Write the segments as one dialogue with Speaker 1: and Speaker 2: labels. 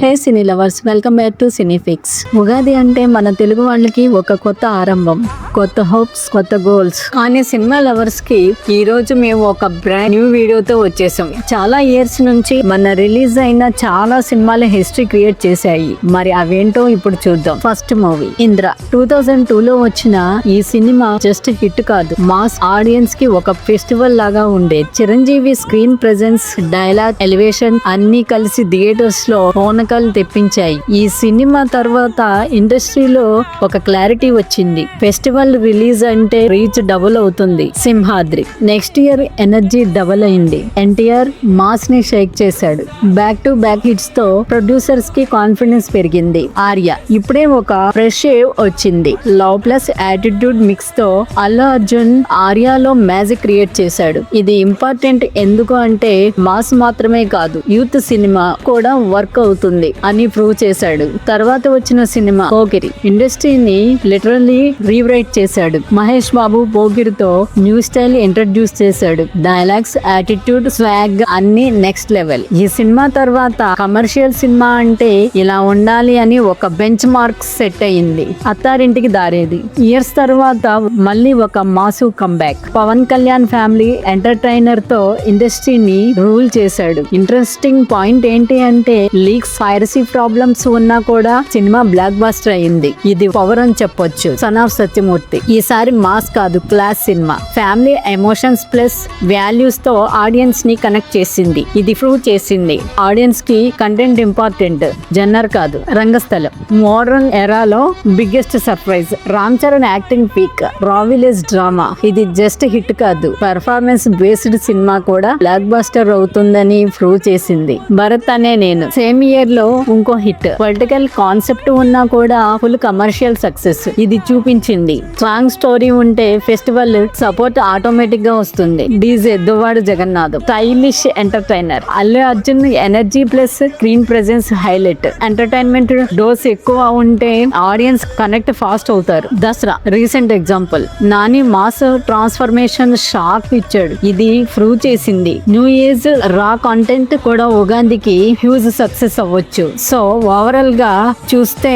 Speaker 1: Hey cine lovers, welcome back to Cinefix. Ugadi అంటే మన తెలుగు వాళ్ళకి ఒక కొత్త ఆరంభం, కొత్త హోప్స్, కొత్త గోల్స్. కానీ సినిమా లవర్స్ కి ఈ రోజు మేము ఒక బ్రాండ్ న్యూ వీడియోతో వచ్చేసాం. చాలా ఇయర్స్ నుంచి మన రిలీజ్ అయిన చాలా సినిమాల హిస్టరీ క్రియేట్ చేశాయి. మరి అవేంటో ఇప్పుడు చూద్దాం. ఫస్ట్ మూవీ ఇంద్ర 2002లో వచ్చిన ఈ సినిమా జస్ట్ హిట్ కాదు, మాస్ ఆడియన్స్ కి ఒక ఫెస్టివల్ లాగా ఉండేది. Chiranjeevi screen presence, dialogue, elevation అన్ని కలిసి థియేటర్స్ లో ఓనకాలు తెప్పించాయి. ఈ సినిమా తర్వాత ఇండస్ట్రీలో ఒక క్లారిటీ వచ్చింది. ఫెస్టివల్ రిలీజ్ అంటే రీచ్ డబుల్ అవుతుంది. Simhadri next year energy double అయింది. ఎన్టీఆర్ మాస్ ని షేక్ చేశాడు. బ్యాక్ టు బ్యాక్ హిట్స్ తో ప్రొడ్యూసర్స్ కి కాన్ఫిడెన్స్ పెరిగింది. ఆర్య ఇప్పుడే ఒక ఫ్రెష్ షేవ్ వచ్చింది. లవ్ ప్లస్ యాటిట్యూడ్ మిక్స్ తో అల్లు అర్జున్ ఆర్యాలో మ్యాజిక్ క్రియేట్ చేశాడు. ఇది ఇంపార్టెంట్ ఎందుకు అంటే మాస్ మాత్రమే కాదు, యూత్ సినిమా కూడా వర్క్ అవుతుంది అని ప్రూవ్ చేశాడు. తర్వాత వచ్చిన సినిమా పోకిరి ఇండస్ట్రీని లిటరల్లీ రీరైట్ చేశాడు. Mahesh Babu పోకిరితో new style introduce చేశాడు. డైలాగ్స్, యాటిట్యూడ్, స్వాగ్ అన్ని నెక్స్ట్ లెవెల్. ఈ సినిమా తర్వాత కమర్షియల్ సినిమా అంటే ఇలా ఉండాలి అని ఒక బెంచ్ మార్క్ సెట్ అయింది. అత్తారింటికి దారేది ఇయర్స్ తర్వాత మళ్ళీ ఒక massive comeback. Pawan Kalyan family entertainer తో ఇండస్ట్రీని రూల్ చేశాడు. ఇంట్రెస్టింగ్ పాయింట్ ఏంటి అంటే లీక్స్, పైరసీ ప్రాబ్లమ్స్ ఉన్నా కూడా సినిమా బ్లాక్ బస్టర్ అయింది. ఇది పవర్ అని చెప్పొచ్చు. సన్ ఆఫ్ సత్యమూర్తి ఈసారి మాస్ కాదు, class cinema. Family emotions plus values తో ఆడియన్స్ ని కనెక్ట్ చేసింది. ఇది ప్రూవ్ చేసింది ఆడియన్స్ కి కంటెంట్ ఇంపార్టెంట్, జన్నర్ కాదు. రంగస్థలం మోడర్న్ ఎరాలో biggest surprise. Ram Charan acting peak. Raw village drama. ఇది జస్ట్ హిట్ కాదు, పెర్ఫార్మెన్స్ బేస్డ్ సినిమా కూడా బ్లాక్ బస్టర్ అవుతుందని ప్రూవ్ చేసింది. భరత్ అనే నేను సేమ్ ఇయర్ లో ఇంకో హిట్. పొలిటికల్ కాన్సెప్ట్ ఉన్నా కూడా ఫుల్ కమర్షియల్ సక్సెస్ ఇది చూపించింది. స్ట్రాంగ్ స్టోరీ ఉంటే ఫెస్టివల్ సపోర్ట్ ఆటోమేటిక్ గా వస్తుంది. DJ Duvvada Jagannadham stylish entertainer. Allu Arjun energy plus screen presence highlight. Entertainment dose ఎక్కువ ఉంటే ఆడియన్స్ కనెక్ట్ ఫాస్ట్ అవుతారు. Dasara recent example. Nani mass transformation shock ఇచ్చాడు. ఇది ప్రూవ్ చేసింది న్యూ ఏజ్ రా కంటెంట్ కూడా ఉగాదికి హ్యూజ్ సక్సెస్ అవ్వచ్చు. సో ఓవరాల్ గా చూస్తే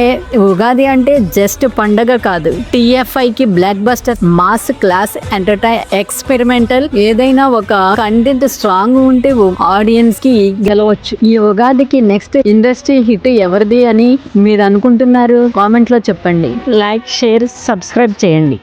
Speaker 1: ఉగాది అంటే జస్ట్ పండగ కాదు, TFI కి block buster, mass, class, entertain, experimental. ఏదైనా ఒక కంటెంట్ స్ట్రాంగ్ ఉంటే ఆడియన్స్ కి గెలవచ్చు. ఈ ఉగాదికి నెక్స్ట్ ఇండస్ట్రీ హిట్ ఎవరిది అని మీరు అనుకుంటున్నారు? కామెంట్ లో చెప్పండి. లైక్, షేర్, సబ్స్క్రైబ్ చేయండి.